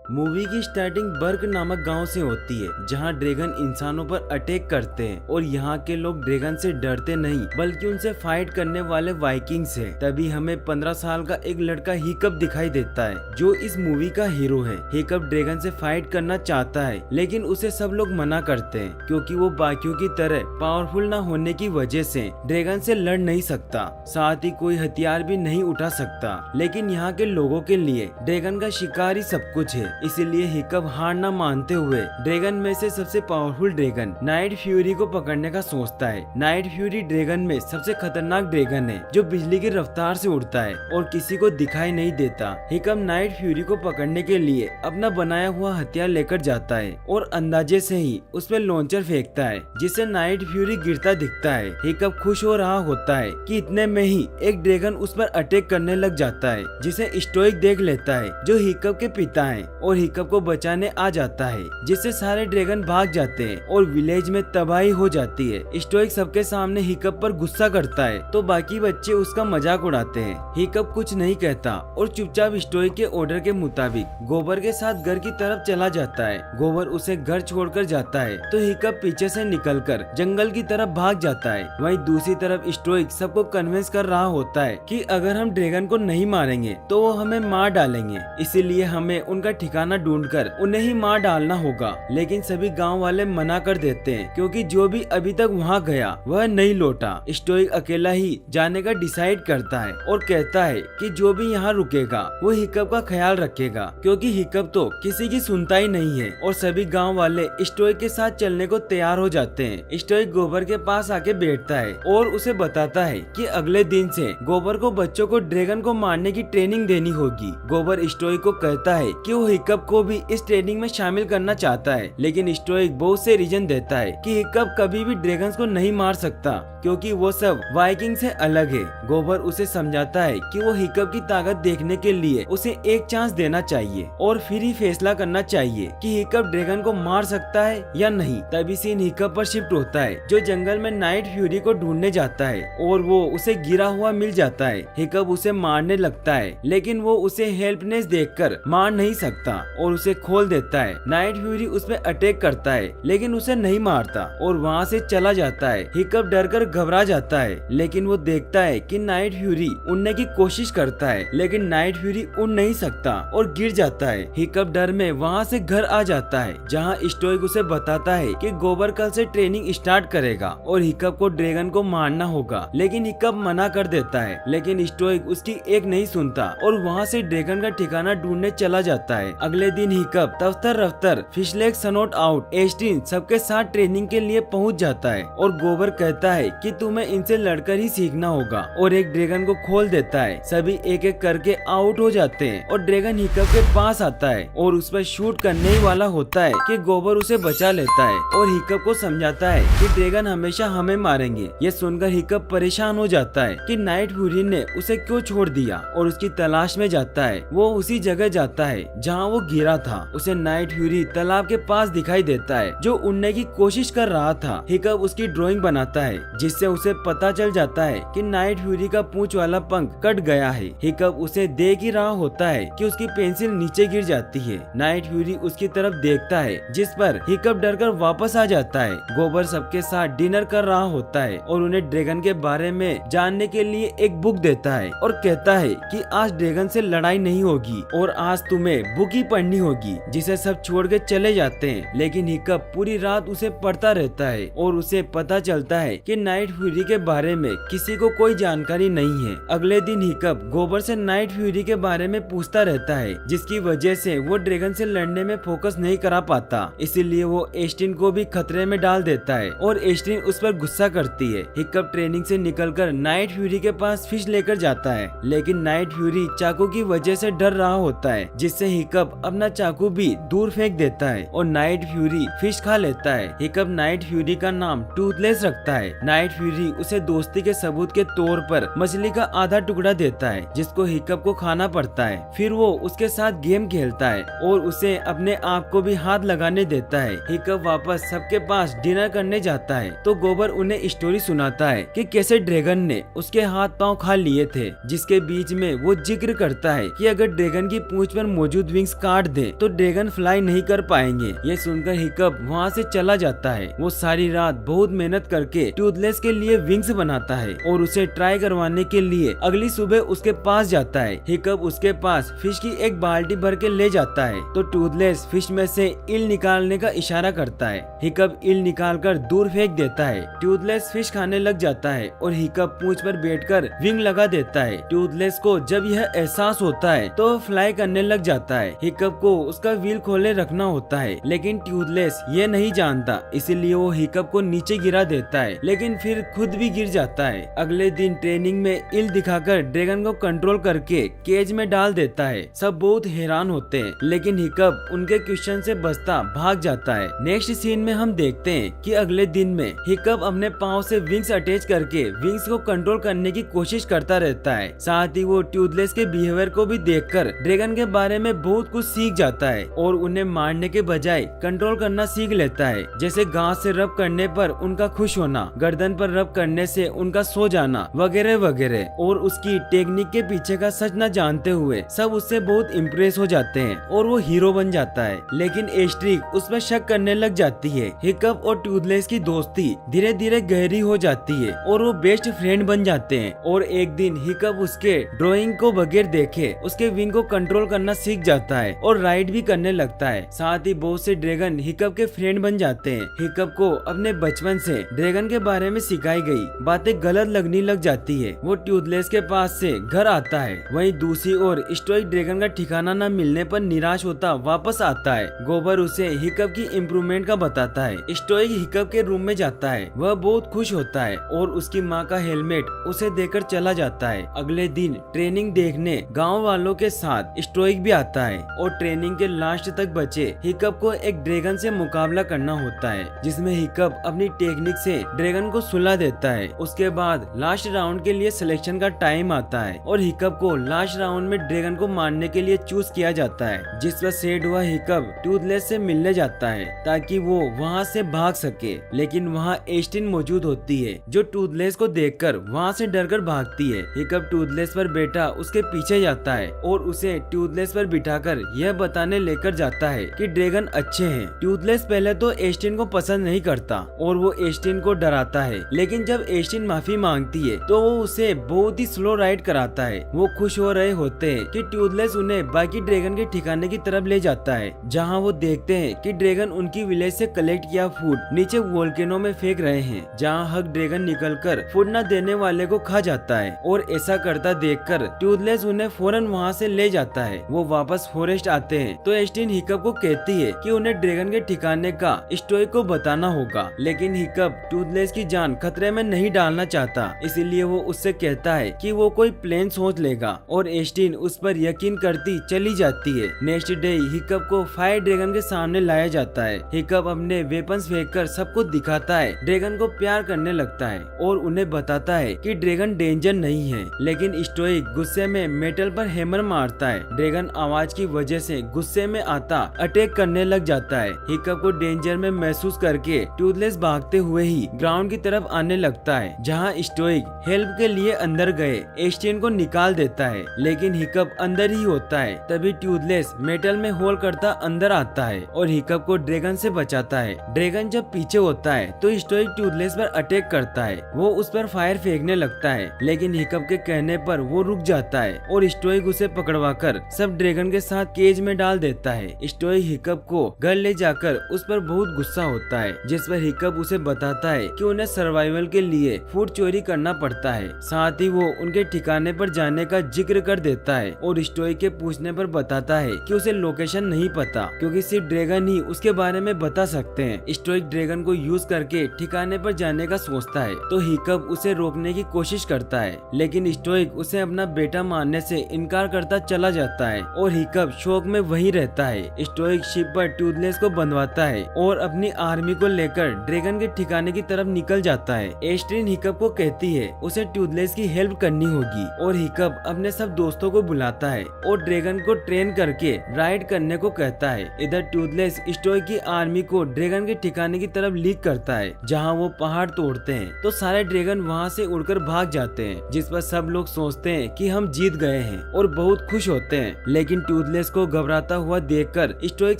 Movie की starting बर्ग नामक गांव से होती है, जहां ड्रैगन इंसानों पर अटैक करते हैं और यहाँ के लोग ड्रैगन से डरते नहीं बल्कि उनसे फाइट करने वाले वाइकिंग्स हैं। तभी हमें 15 साल का एक लड़का हिकअप दिखाई देता है, जो इस मूवी का हीरो है। हिकअप ड्रैगन से फाइट करना चाहता है, लेकिन उसे सब लोग मना करते हैं क्योंकि वो बाकियों की तरह पावरफुल न होने की वजह से ड्रैगन से लड़ नहीं सकता, साथ ही कोई हथियार भी नहीं उठा सकता। लेकिन यहाँ के लोगों के लिए ड्रैगन का शिकार ही सब कुछ है, इसीलिए हिकअप हार न मानते हुए ड्रैगन में से सबसे पावरफुल ड्रैगन नाइट फ्यूरी को पकड़ने का सोचता है। नाइट फ्यूरी ड्रैगन में सबसे खतरनाक ड्रैगन है, जो बिजली की रफ्तार से उड़ता है और किसी को दिखाई नहीं देता। हिकअप नाइट फ्यूरी को पकड़ने के लिए अपना बनाया हुआ हथियार लेकर जाता है और अंदाजे से ही उस पर लॉन्चर फेंकता है, जिससे नाइट फ्यूरी गिरता दिखता है। हिकअप खुश हो रहा होता है कि इतने में ही एक ड्रैगन उस पर अटैक करने लग जाता है, जिसे स्टोइक देख लेता है, जो हिकअप के पिता हैं, और हिकअप को बचाने आ जाता है, जिससे सारे ड्रैगन भाग जाते हैं और विलेज में तबाही हो जाती है। स्टोइक सबके सामने हिकअप पर गुस्सा करता है तो बाकी बच्चे उसका मजाक उड़ाते हैं। हिकअप कुछ नहीं कहता और चुपचाप स्टोइक के ऑर्डर के मुताबिक गोबर के साथ घर की तरफ चला जाता है। गोबर उसे घर छोड़कर जाता है तो हिकअप पीछे से निकलकर जंगल की तरफ भाग जाता है। वहीं दूसरी तरफ स्टोइक सबको कन्विंस कर रहा होता है कि अगर हम ड्रैगन को नहीं मारेंगे तो वो हमें मार डालेंगे, इसीलिए हमें उनका ठिकाना ढूंढकर उन्हें ही मार डालना होगा। लेकिन सभी गांव वाले मना कर देते हैं क्योंकि जो भी अभी तक वहां गया वह नहीं लौटा। स्टोइक अकेला ही जाने का डिसाइड करता है और कहता है कि जो भी यहाँ रुकेगा वो हिकअप का ख्याल रखेगा, क्योंकि हिकअप तो किसी की सुनता ही नहीं है। और सभी गांव वाले स्टोइक के साथ चलने को तैयार हो जाते हैं। स्टोइक गोबर के पास आके बैठता है और उसे बताता है कि अगले दिन से गोबर को बच्चों को ड्रैगन को मारने की ट्रेनिंग देनी होगी। गोबर स्टोइक को कहता है कि वो हिकअप को भी इस ट्रेनिंग में शामिल करना चाहता है, लेकिन स्टोइक बहुत से रीजन देता है कि हिकअप कभी भी ड्रैगन्स को नहीं मार सकता क्योंकि वो सब वाइकिंग से अलग है। गोबर उसे समझाता है कि वो हिकअप की ताकत देखने के लिए उसे एक चांस देना चाहिए और फिर ही फैसला करना चाहिए कि हिकअप ड्रैगन को मार सकता है या नहीं। तभी सीन हिकअप पर शिफ्ट होता है, जो जंगल में नाइट फ्यूरी को ढूंढने जाता है और वो उसे गिरा हुआ मिल जाता है। हिकअप उसे मारने लगता है, लेकिन वो उसे हेल्पलेस देखकर मार नहीं सकता और उसे खोल देता है। नाइट फ्यूरी उस पर अटैक करता है, लेकिन उसे नहीं मारता और वहाँ से चला जाता है। हिकअप डरकर घबरा जाता है, लेकिन वो देखता है कि नाइट फ्यूरी उड़ने की कोशिश करता है, लेकिन नाइट फ्यूरी उड़ नहीं सकता और गिर जाता है। हिकअप डर में वहाँ से घर आ जाता है, जहाँ स्टोइक उसे बताता है कि गोबर कल से ट्रेनिंग स्टार्ट करेगा और हिकअप को ड्रैगन को मारना होगा, लेकिन हिकअप मना कर देता है। लेकिन स्टोइक उसकी एक नहीं सुनता और वहाँ से ड्रैगन का ठिकाना ढूंढने चला जाता है। अगले दिन हिकअप तफ्तर रफ्तर फिश लेक सनोट आउट एस्टिन सबके साथ ट्रेनिंग के लिए पहुँच जाता है और गोबर कहता है कि तुम्हें इनसे लड़कर ही सीखना होगा और एक ड्रैगन को खोल देता है। सभी एक एक करके आउट हो जाते हैं और ड्रैगन हिकअप के पास आता है और उस पर शूट करने ही वाला होता है कि गोबर उसे बचा लेता है और हिकअप को समझाता है कि ड्रैगन हमेशा हमें मारेंगे। ये सुनकर हिकअप परेशान हो जाता है कि नाइट फ्यूरी ने उसे क्यों छोड़ दिया और उसकी तलाश में जाता है। वो उसी जगह जाता है जहाँ वो गिरा था। उसे नाइट फ्यूरी तालाब के पास दिखाई देता है, जो उड़ने की कोशिश कर रहा था। हिकअप उसकी ड्राइंग बनाता है, जिससे उसे पता चल जाता है कि नाइट फ्यूरी का पूंछ वाला पंख कट गया है। हिकअप उसे देख ही रहा होता है कि उसकी पेंसिल नीचे गिर जाती है। नाइट फ्यूरी उसकी तरफ देखता है, जिस पर हिकअप डरकर वापस आ जाता है। गोबर सबके साथ डिनर कर रहा होता है और उन्हें ड्रैगन के बारे में जानने के लिए एक बुक देता है और कहता है कि आज ड्रैगन से लड़ाई नहीं होगी और आज तुम्हें बुक ही पढ़नी होगी, जिसे सब छोड़ के चले जाते हैं। लेकिन हिकअप पूरी रात उसे पढ़ता रहता है और उसे पता चलता है कि नाइट फ्यूरी के बारे में किसी को कोई जानकारी नहीं है। अगले दिन हिकअप गोबर से नाइट फ्यूरी के बारे में पूछता रहता है, जिसकी वजह से वो ड्रैगन से लड़ने में फोकस नहीं करा पाता। इसीलिए वो एस्टिन को भी खतरे में डाल देता है और एस्टिन उस पर गुस्सा करती है। हिकअप ट्रेनिंग से निकलकर नाइट फ्यूरी के पास फिश लेकर जाता है, लेकिन नाइट फ्यूरी चाकू की वजह से डर रहा होता है, जिससे हिकअप अपना चाकू भी दूर फेंक देता है और नाइट फ्यूरी फिश खा लेता है। हिकअप नाइट फ्यूरी का नाम टूथलेस रखता है। नाइट फ्यूरी उसे दोस्ती के सबूत के तौर पर मछली का आधा टुकड़ा देता है, जिसको हिकअप को खाना पड़ता है। फिर वो उसके साथ गेम खेलता है और उसे अपने आप को भी हाथ लगाने देता है। हिकअप वापस सबके पास डिनर करने जाता है तो गोबर उन्हें स्टोरी सुनाता है कि कैसे ड्रैगन ने उसके हाथ पांव खा लिए थे, जिसके बीच में वो जिक्र करता है कि अगर ड्रैगन की पूंछ पर मौजूद विंग्स विंग्स काट दे तो ड्रैगन फ्लाई नहीं कर पाएंगे। ये सुनकर हिकअप वहाँ से चला जाता है। वो सारी रात बहुत मेहनत करके टूथलेस के लिए विंग्स बनाता है और उसे ट्राई करवाने के लिए अगली सुबह उसके पास जाता है। हिकअप उसके पास फिश की एक बाल्टी भर के ले जाता है तो टूथलेस फिश में से इल निकालने का इशारा करता है। हिकअप इल निकालकर दूर फेंक देता है। टूथलेस फिश खाने लग जाता है और हिकअप पूंछ पर बैठकर विंग लगा देता है। टूथलेस को जब यह एहसास होता है तो फ्लाई करने लग जाता है। हिकअप को उसका व्हील खोले रखना होता है, लेकिन टूथलेस ये नहीं जानता, इसीलिए वो हिकअप को नीचे गिरा देता है, लेकिन फिर खुद भी गिर जाता है। अगले दिन ट्रेनिंग में इल दिखाकर ड्रैगन को कंट्रोल करके केज में डाल देता है। सब बहुत हैरान होते हैं, लेकिन हिकअप उनके क्वेश्चन से बचता भाग जाता है। नेक्स्ट सीन में हम देखते हैं कि अगले दिन में हिकअप अपने पाँव से विंग्स अटैच करके विंग्स को कंट्रोल करने की कोशिश करता रहता है। साथ ही वो टूथलेस के बिहेवियर को भी देखकर ड्रैगन के बारे में बहुत कुछ सीख जाता है और उन्हें मारने के बजाय कंट्रोल करना सीख लेता है, जैसे गांव से रब करने पर उनका खुश होना, गर्दन पर रब करने से उनका सो जाना वगैरह वगैरह। और उसकी टेक्निक के पीछे का सच न जानते हुए सब उससे बहुत इम्प्रेस हो जाते हैं और वो हीरो बन जाता है। लेकिन एस्ट्रिक उस पर शक करने लग जाती है। हिकअप और टूथलेस की दोस्ती धीरे धीरे गहरी हो जाती है और वो बेस्ट फ्रेंड बन जाते हैं। और एक दिन हिकअप उसके ड्राइंग को बगैर देखे उसके विंग को कंट्रोल करना सीख जाता है और राइड भी करने लगता है। साथ ही बहुत से ड्रैगन हिकअप के फ्रेंड बन जाते हैं। हिकअप को अपने बचपन से ड्रैगन के बारे में सिखाई गई बातें गलत लगने लग जाती है। वो टूथलेस के पास से घर आता है। वहीं दूसरी ओर स्टोइक ड्रैगन का ठिकाना न मिलने पर निराश होता वापस आता है। गोबर उसे हिकअप की इम्प्रूवमेंट का बताता है। स्टोइक हिकअप के रूम में जाता है। वह बहुत खुश होता है और उसकी माँ का हेलमेट उसे देकर चला जाता है। अगले दिन ट्रेनिंग देखने गाँव वालों के साथ स्टोइक भी आता है और ट्रेनिंग के लास्ट तक बचे हिकअप को एक ड्रैगन से मुकाबला करना होता है, जिसमें हिकअप अपनी टेक्निक से ड्रैगन को सुला देता है। उसके बाद लास्ट राउंड के लिए सिलेक्शन का टाइम आता है और हिकअप को लास्ट राउंड में ड्रैगन को मारने के लिए चूज किया जाता है, जिस पर सेड हुआ हिकअप टूथलेस से मिलने जाता है ताकि वो वहाँ से भाग सके। लेकिन वहाँ एस्टिन मौजूद होती है जो टूथलेस को देखकर वहाँ से डरकर भागती है। हिकअप टूथलेस पर बैठा उसके पीछे जाता है और उसे टूथलेस पर बिठाकर यह बताने लेकर जाता है कि ड्रैगन अच्छे हैं। टूथलेस पहले तो एस्टिन को पसंद नहीं करता और वो एस्टिन को डराता है, लेकिन जब एस्टिन माफी मांगती है तो वो उसे बहुत ही स्लो राइड कराता है। वो खुश हो रहे होते हैं कि टूथलेस उन्हें बाकी ड्रैगन के ठिकाने की तरफ ले जाता है, जहाँ वो देखते हैं कि ड्रैगन उनकी विलेज से कलेक्ट किया फूड नीचे वोल्केनो में फेंक रहे हैं, जहाँ हक ड्रैगन निकलकर फूड न देने वाले को खा जाता है। और ऐसा करता देखकर टूथलेस उन्हें फौरन वहाँ से ले जाता है। वो वापस फॉरेस्ट आते हैं तो एस्टिन हिकअप को कहती है कि उन्हें ड्रैगन के ठिकाने का स्टोइक को बताना होगा, लेकिन हिकअप टूथलेस की जान खतरे में नहीं डालना चाहता, इसीलिए वो उससे कहता है कि वो कोई प्लान सोच लेगा और एस्टिन उस पर यकीन करती चली जाती है। नेक्स्ट डे हिकअप को फायर ड्रैगन के सामने लाया जाता है। हिकअप अपने वेपन्स फेंककर सबको दिखाता है, ड्रैगन को प्यार करने लगता है और उन्हें बताता है कि ड्रैगन डेंजर नहीं है। लेकिन स्टोइक गुस्से में मेटल पर हैमर मारता है। ड्रैगन आवाज की वजह से गुस्से में आता अटैक करने लग जाता है। हिकअप को डेंजर में महसूस करके टूथलेस भागते हुए ही ग्राउंड की तरफ आने लगता है, जहां स्टोइक हेल्प के लिए अंदर गए एस्टिन को निकाल देता है, लेकिन हिकअप अंदर ही होता है। तभी टूथलेस मेटल में होल करता अंदर आता है और हिकअप को ड्रैगन से बचाता है। ड्रैगन जब पीछे होता है तो स्टोइक टूथलेस पर अटैक करता है। वो उस पर फायर फेंकने लगता है, लेकिन हिकअप के कहने पर वो रुक जाता है और स्टोइक उसे पकड़वाकर सब ड्रैगन के साथ केज में डाल देता है। स्टोइक हिकअप को घर ले जाकर उस पर बहुत गुस्सा होता है, जिस पर हिकअप उसे बताता है कि उन्हें सर्वाइवल के लिए फूड चोरी करना पड़ता है। साथ ही वो उनके ठिकाने पर जाने का जिक्र कर देता है और स्टोइक के पूछने पर बताता है कि उसे लोकेशन नहीं पता, क्योंकि सिर्फ ड्रैगन ही उसके बारे में बता सकते हैं। स्टोइक ड्रैगन को यूज करके ठिकाने पर जाने का सोचता है तो हिकअप उसे रोकने की कोशिश करता है, लेकिन स्टोइक उसे अपना बेटा मानने से इनकार करता चला जाता है और हिकअप शौक में वहीं रहता है। स्टोइक शिप पर टूथलेस को बंधवाता है और अपनी आर्मी को लेकर ड्रैगन के ठिकाने की तरफ निकल जाता है। एस्ट्रिन हिकअप को कहती है उसे टूथलेस की हेल्प करनी होगी और हिकअप अपने सब दोस्तों को बुलाता है और ड्रैगन को ट्रेन करके राइड करने को कहता है। इधर टूथलेस स्टोइक की आर्मी को ड्रैगन के ठिकाने की तरफ लीक करता है, जहाँ वो पहाड़ तोड़ते हैं तो सारे ड्रैगन वहाँ से उड़कर भाग जाते हैं, जिस पर सब लोग सोचते हैं कि हम जीत गए हैं और बहुत खुश होते हैं। लेकिन टूथलेस टूथलेस को घबराता हुआ देखकर स्टोइक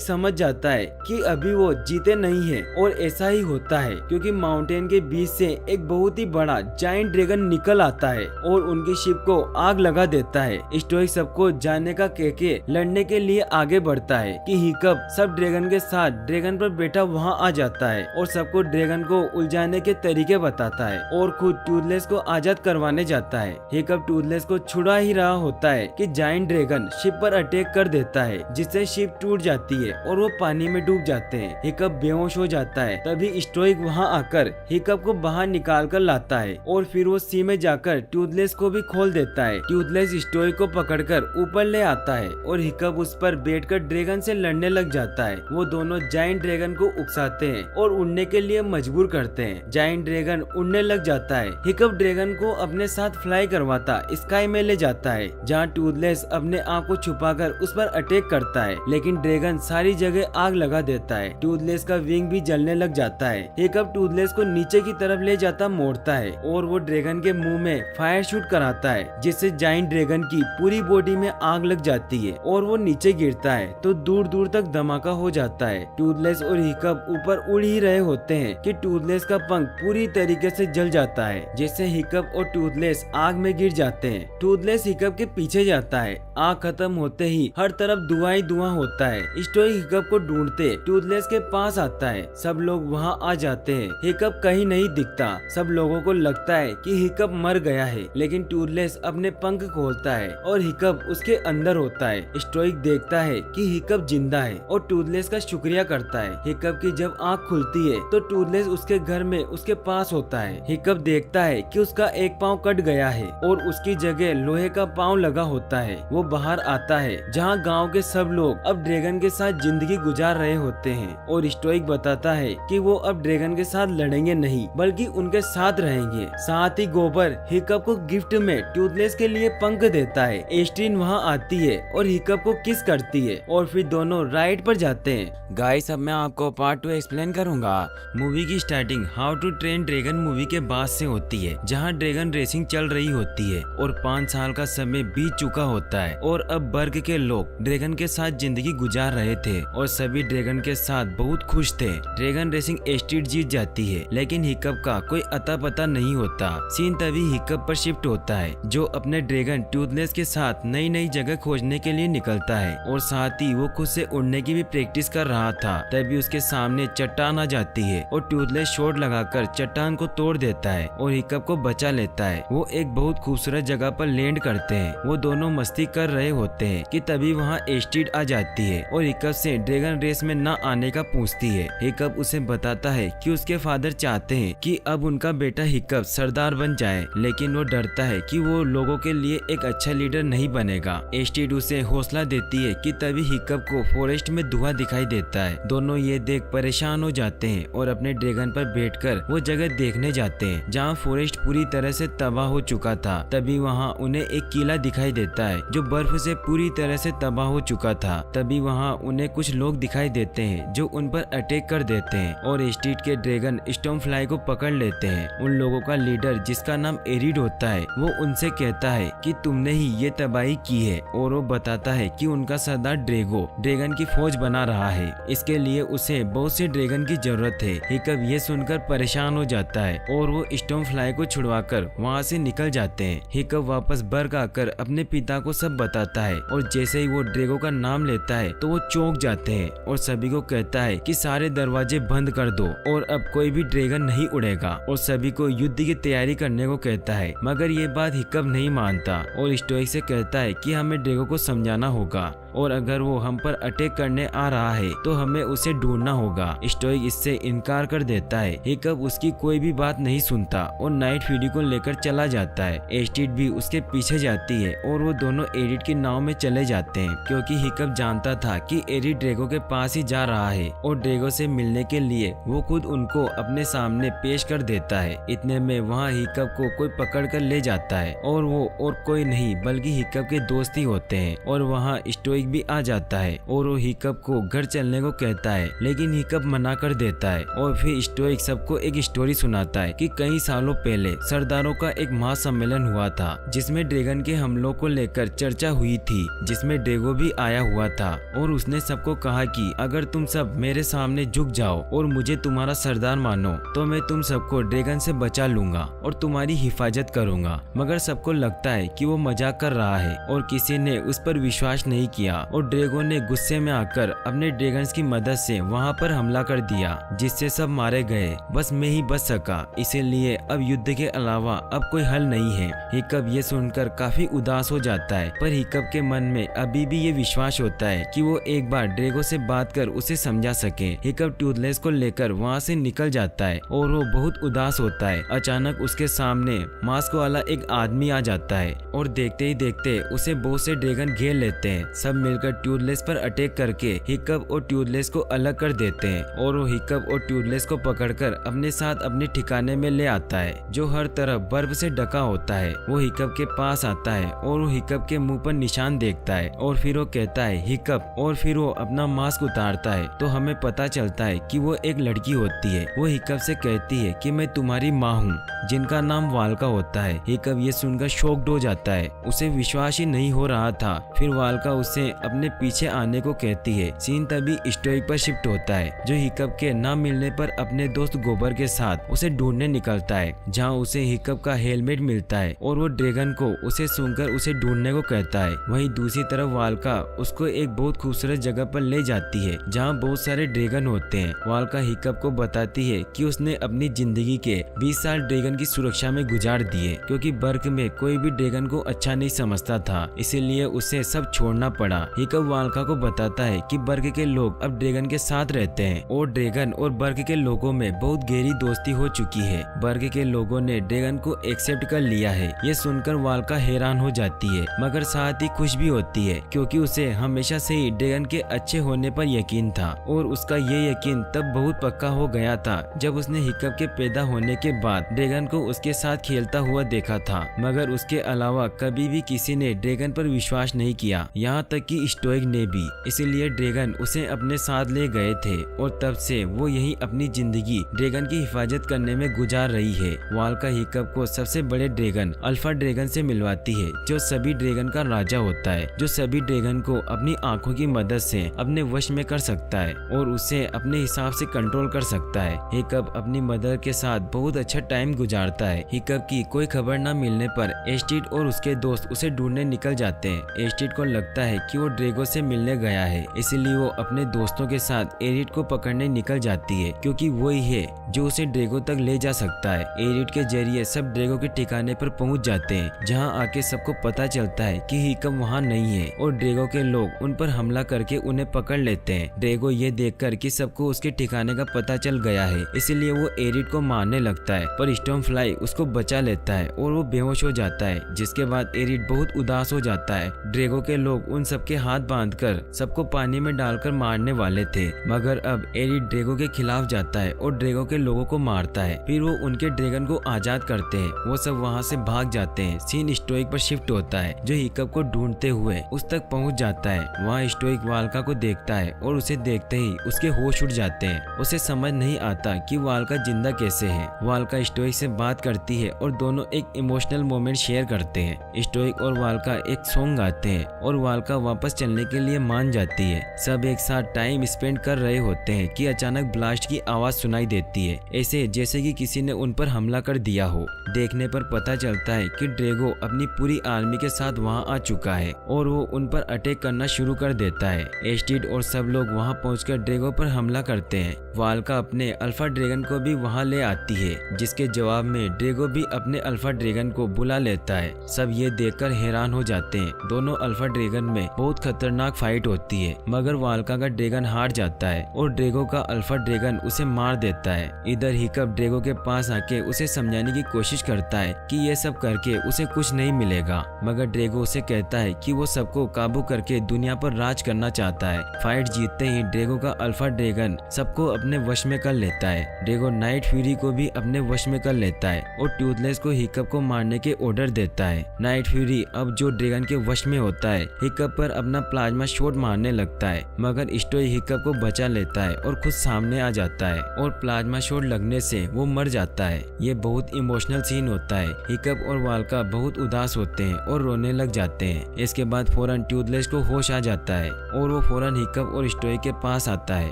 समझ जाता है कि अभी वो जीते नहीं है। और ऐसा ही होता है क्योंकि माउंटेन के बीच से एक बहुत ही बड़ा जायंट ड्रैगन निकल आता है और उनकी शिप को आग लगा देता है। स्टोइक सबको जाने का कह के लड़ने के लिए आगे बढ़ता है कि हिकअप सब ड्रैगन के साथ ड्रैगन पर बैठा वहाँ आ जाता है और सबको ड्रैगन को उलझाने के तरीके बताता है और खुद टूथलेस को आजाद करवाने जाता है। हिकअप टूथलेस को छुड़ा ही रहा होता है कि जायंट ड्रैगन शिप पर अटैक कर देता है, जिससे शिप टूट जाती है और वो पानी में डूब जाते हैं। हिकअप बेहोश हो जाता है। तभी स्टोइक वहाँ आकर हिकअप को बाहर निकाल कर लाता है और फिर वो सी में जाकर टूथलेस को भी खोल देता है। टूथलेस स्टोइक को पकड़कर ऊपर ले आता है और हिकअप उस पर बैठकर ड्रैगन से लड़ने लग जाता है। वो दोनों जायंट ड्रैगन को उकसाते हैं और उड़ने के लिए मजबूर करते हैं। जायंट ड्रैगन उड़ने लग जाता है। हिकअप ड्रैगन को अपने साथ फ्लाई करवाता स्काई में ले जाता है, जहाँ टूथलेस अपने आप को छुपाकर उस पर अटैक करता है, लेकिन ड्रैगन सारी जगह आग लगा देता है। टूथलेस का विंग भी जलने लग जाता है। हिकअप टूथलेस को नीचे की तरफ ले जाता मोड़ता है और वो ड्रैगन के मुंह में फायर शूट कराता है, जिससे जायंट ड्रैगन की पूरी बॉडी में आग लग जाती है और वो नीचे गिरता है तो दूर दूर तक धमाका हो जाता है। टूथलेस और हिकअप ऊपर उड़ ही रहे होते हैं कि टूथलेस का पंख पूरी तरीके से जल जाता है, जिससे हिकअप और टूथलेस आग में गिर जाते हैं। टूथलेस हिकअप के पीछे जाता है। आग खत्म होते ही हर तरफ धुआं ही धुआं होता है। स्टोइक हिकअप को ढूंढते टूथलेस के पास आता है। सब लोग वहाँ आ जाते हैं। हिकअप कहीं नहीं दिखता। सब लोगों को लगता है कि हिकअप मर गया है, लेकिन टूथलेस अपने पंख खोलता है और हिकअप उसके अंदर होता है। स्टोइक देखता है कि हिकअप जिंदा है और टूथलेस का शुक्रिया करता है। हिकअप की जब आँख खुलती है तो टूथलेस उसके घर में उसके पास होता है। हिकअप देखता है कि उसका एक पाँव कट गया है और उसकी जगह लोहे का पाँव लगा होता है। वो बाहर आता है, जहाँ गांव के सब लोग अब ड्रैगन के साथ जिंदगी गुजार रहे होते हैं और स्टोइक बताता है कि वो अब ड्रैगन के साथ लड़ेंगे नहीं, बल्कि उनके साथ रहेंगे। साथ ही गोबर हिकअप को गिफ्ट में टूथलेस के लिए पंख देता है। एस्ट्रिन वहाँ आती है और हिकअप को किस करती है और फिर दोनों राइड पर जाते हैं। गाइस, अब मैं आपको पार्ट 2 एक्सप्लेन करूंगा। मूवी की starting how to train dragon movie के बाद से होती है, जहाँ ड्रैगन रेसिंग चल रही होती है और 5 साल का समय बीत चुका होता है और अब बर्ग के लोग ड्रैगन के साथ जिंदगी गुजार रहे थे और सभी ड्रैगन के साथ बहुत खुश थे। ड्रैगन रेसिंग एस्ट्रिड जीत जाती है, लेकिन हिकअप का कोई अता पता नहीं होता। सीन तभी हिकअप पर शिफ्ट होता है, जो अपने ड्रैगन टूथलेस के साथ नई नई जगह खोजने के लिए निकलता है और साथ ही वो खुद से उड़ने की भी प्रैक्टिस कर रहा था। तभी उसके सामने चट्टान आ जाती है और टूथलेस शॉट लगाकर चट्टान को तोड़ देता है और हिकअप को बचा लेता है। वो एक बहुत खूबसूरत जगह पर लैंड करते हैं। वो दोनों मस्ती कर रहे होते हैं कि तभी वहाँ एस्ट्रिड आ जाती है और हिकअप से ड्रैगन रेस में न आने का पूछती है। हिकअप उसे बताता है कि उसके फादर चाहते हैं कि अब उनका बेटा हिकअप सरदार बन जाए, लेकिन वो डरता है कि वो लोगों के लिए एक अच्छा लीडर नहीं बनेगा। एस्ट्रिड उसे हौसला देती है कि तभी हिकअप को फॉरेस्ट में धुआं दिखाई देता है। दोनों ये देख परेशान हो जाते हैं और अपने ड्रैगन पर बैठकर वो जगह देखने जाते हैं जहाँ फॉरेस्ट पूरी तरह से तबाह हो चुका था। तभी वहाँ उन्हें एक किला दिखाई देता है जो बर्फ से पूरी तरह से तबाह हो चुका था। तभी वहाँ उन्हें कुछ लोग दिखाई देते हैं जो उन पर अटैक कर देते हैं और एस्ट्रिड के ड्रैगन स्टॉर्मफ्लाई को पकड़ लेते हैं। उन लोगों का लीडर, जिसका नाम एरिड होता है, वो उनसे कहता है कि तुमने ही ये तबाही की है और वो बताता है कि उनका सरदार ड्रेगो ड्रैगन की फौज बना रहा है। इसके लिए उसे बहुत से ड्रैगन की जरूरत है। हिकअप ये सुनकर परेशान हो जाता है और वो स्टॉर्मफ्लाई को छुड़वाकर वहाँ से निकल जाते हैं। हिकअप वापस बर्ग आकर अपने पिता को सब बताता है और जैसे ही वो ड्रैगो का नाम लेता है तो वो चौंक जाते हैं और सभी को कहता है कि सारे दरवाजे बंद कर दो और अब कोई भी ड्रैगन नहीं उड़ेगा और सभी को युद्ध की तैयारी करने को कहता है। मगर ये बात हिकअप नहीं मानता और स्टोइक से कहता है कि हमें ड्रैगो को समझाना होगा और अगर वो हम पर अटैक करने आ रहा है तो हमें उसे ढूंढना होगा। स्टोइक इससे इनकार कर देता है। हिकअप उसकी कोई भी बात नहीं सुनता और नाइट फ्यूरी को लेकर चला जाता है। एस्ट्रिड भी उसके पीछे जाती है और वो दोनों एरिड की नाव में चले जाते हैं, क्योंकि हिकअप जानता था कि एरिड ड्रैगो के पास ही जा रहा है और ड्रैगो से मिलने के लिए वो खुद उनको अपने सामने पेश कर देता है। इतने में वहाँ हिकअप को कोई पकड़ कर ले जाता है और वो और कोई नहीं बल्कि हिकअप के दोस्त ही होते हैं और वहाँ स्टोइक भी आ जाता है और वो हिकअप को घर चलने को कहता है, लेकिन हिकअप मना कर देता है और फिर स्टोइक सबको एक स्टोरी सुनाता है कि कई सालों पहले सरदारों का एक महासम्मेलन हुआ था जिसमें ड्रैगन के हमलों को लेकर चर्चा हुई थी, जिसमें ड्रेगो भी आया हुआ था और उसने सबको कहा कि अगर तुम सब मेरे सामने झुक जाओ और मुझे तुम्हारा सरदार मानो तो मैं तुम सबको ड्रैगन से बचा लूंगा और तुम्हारी हिफाजत करूंगा। मगर सबको लगता है कि वो मजाक कर रहा है और किसी ने उस पर विश्वास नहीं किया और ड्रैगो ने गुस्से में आकर अपने ड्रैगन्स की मदद से वहाँ पर हमला कर दिया, जिससे सब मारे गए। बस मैं ही बच सका, इसीलिए अब युद्ध के अलावा अब कोई हल नहीं है। हिकअप ये सुनकर काफी उदास हो जाता है, पर हिकअप के मन में अभी भी ये विश्वास होता है कि वो एक बार ड्रैगो से बात कर उसे समझा सके। हिकअप टूथलेस को लेकर वहाँ से निकल जाता है और वो बहुत उदास होता है। अचानक उसके सामने मास्क वाला एक आदमी आ जाता है और देखते ही देखते उसे बहुत से ड्रैगन घेर लेते हैं। सब मिलकर ट्यूथलेस पर अटैक करके हिकअप और ट्यूथलेस को अलग कर देते हैं और वो हिकअप और ट्यूथलेस को पकड़कर अपने साथ अपने ठिकाने में ले आता है, जो हर तरफ बर्फ से ढका होता है। वो हिकअप के पास आता है और वो हिकअप के मुंह पर निशान देखता है और फिर वो कहता है हिकअप, और फिर वो अपना मास्क उतारता है तो हमें पता चलता है कि वो एक लड़की होती है। वो हिकअप से कहती है कि मैं तुम्हारी माँ हूँ, जिनका नाम वाल्का होता है। हिकअप ये सुनकर शॉक्ड हो जाता है, उसे विश्वास ही नहीं हो रहा था। फिर वाल्का उसे अपने पीछे आने को कहती है। सीन तभी स्टोइक पर शिफ्ट होता है, जो हिकअप के न मिलने पर अपने दोस्त गोबर के साथ उसे ढूंढने निकलता है, जहाँ उसे हिकअप का हेलमेट मिलता है और वो ड्रैगन को उसे सुनकर उसे ढूंढने को कहता है। वहीं दूसरी तरफ वाल्का उसको एक बहुत खूबसूरत जगह पर ले जाती है, जहाँ बहुत सारे ड्रैगन होते हैं। वाल्का हिकअप को बताती है कि उसने अपनी जिंदगी के 20 साल ड्रैगन की सुरक्षा में गुजार दिए, क्योंकि बर्ग में कोई भी ड्रैगन को अच्छा नहीं समझता था, इसीलिए उसे सब छोड़ना पड़ा। हिकअप वाल्का को बताता है कि बर्ग के लोग अब ड्रैगन के साथ रहते हैं और ड्रैगन और बर्ग के लोगों में बहुत गहरी दोस्ती हो चुकी है। बर्ग के लोगों ने ड्रैगन को एक्सेप्ट कर लिया है। ये सुनकर वाल्का हैरान हो जाती है, मगर साथ ही खुश भी होती है, क्योंकि उसे हमेशा से ही ड्रैगन के अच्छे होने पर यकीन था और उसका ये यकीन तब बहुत पक्का हो गया था जब उसने हिकअप के पैदा होने के बाद ड्रैगन को उसके साथ खेलता हुआ देखा था। मगर उसके अलावा कभी भी किसी ने ड्रैगन पर विश्वास नहीं किया, यहाँ तक कि स्टोइक ने भी। इसीलिए ड्रैगन उसे अपने साथ ले गए थे और तब से वो यही अपनी जिंदगी ड्रैगन की हिफाजत करने में गुजार रही है। वाल्का हिकअप को सबसे बड़े ड्रैगन अल्फा ड्रैगन से मिलवाती है, जो सभी ड्रैगन का राजा होता है, जो सभी ड्रैगन को अपनी आंखों की मदद से अपने वश में कर सकता है और उसे अपने हिसाब से कंट्रोल कर सकता है। हिकअप अपनी मदर के साथ बहुत अच्छा टाइम गुजारता है। हिकअप की कोई खबर न मिलने पर एस्टिड और उसके दोस्त उसे ढूंढने निकल जाते हैं। एस्टिड को लगता है कि वो ड्रैगो से मिलने गया है, इसलिए वो अपने दोस्तों के साथ एरिड को पकड़ने निकल जाती है, क्योंकि वही है जो उसे ड्रैगो तक ले जा सकता है। एरिड के जरिए सब ड्रैगो के ठिकाने पर पहुंच जाते हैं, जहां आके सबको पता चलता है कि हिकअप वहां नहीं है और ड्रैगो के लोग उन पर हमला करके उन्हें पकड़ लेते हैं। ड्रैगो ये देखकर कि सबको उसके ठिकाने का पता चल गया है, इसलिए वो एरिड को मारने लगता है, पर स्टॉर्मफ्लाई उसको बचा लेता है और वो बेहोश हो जाता है, जिसके बाद एरिड बहुत उदास हो जाता है। ड्रैगो के लोग उन सबके हाथ बांधकर सबको पानी में डालकर मारने वाले थे, मगर अब एरिड ड्रैगो के खिलाफ जाता है और ड्रैगो के लोगों को मारता है। फिर वो उनके ड्रैगन को आजाद करते हैं। वो सब वहाँ से भाग जाते हैं। सीन स्टोइक पर शिफ्ट होता है, जो हिकअप को ढूंढते हुए उस तक पहुँच जाता है। वहाँ स्टोइक वाल्का को देखता है और उसे देखते ही उसके होश उड़ जाते हैं। उसे समझ नहीं आता कि वाल्का जिंदा कैसे है। वाल्का स्टोइक से बात करती है और दोनों एक इमोशनल मोमेंट शेयर करते हैं। स्टोइक और वाल्का एक सॉन्ग गाते हैं और वाल्का वापस चलने के लिए मान जाती है। सब एक साथ टाइम स्पेंड कर रहे होते हैं कि अचानक ब्लास्ट की आवाज सुनाई देती है, ऐसे जैसे कि किसी ने उन पर हमला कर दिया हो। देखने पर पता चलता है कि ड्रैगो अपनी पूरी आर्मी के साथ वहां आ चुका है और वो उन पर अटैक करना शुरू कर देता है। एस्टिड और सब लोग वहां पहुंचकर ड्रैगो पर हमला करते हैं। वाल्का अपने अल्फा ड्रैगन को भी वहां ले आती है, जिसके जवाब में ड्रैगो भी अपने अल्फा ड्रैगन को बुला लेता है। सब ये देखकर हैरान हो जाते हैं। दोनों अल्फा ड्रैगन में बहुत खतरनाक फाइट होती है, मगर वाल्का का ड्रैगन हार जाता है और ड्रैगो का अल्फा ड्रैगन उसे मार देता है। इधर हिकअप ड्रैगो के पास आके उसे समझाने की कोशिश करता है कि ये सब करके उसे कुछ नहीं मिलेगा, मगर ड्रैगो उसे कहता है कि वो सबको काबू करके दुनिया पर राज करना चाहता है। फाइट जीतते ही ड्रैगो का अल्फा ड्रैगन सबको अपने वश में कर लेता है। ड्रैगो नाइट फ्यूरी को भी अपने वश में कर लेता है और टूथलेस को हिकअप को मारने के ऑर्डर देता है। नाइट फ्यूरी अब जो ड्रैगन के वश में होता है, हिकअप पर अपना प्लाज्मा शॉट मारने लगता है, मगर स्टोइक हिकअप को बचा लेता है और खुद सामने आ जाता है और प्लाज्मा शॉट लगने से वो मर जाता है। ये बहुत इमोशनल सीन होता है। हिकअप और वाल्का बहुत उदास होते हैं और रोने लग जाते हैं। इसके बाद फौरन दौरान ट्यूथलेस को होश आ जाता है और वो फौरन हिकअप और स्टोई के पास आता है,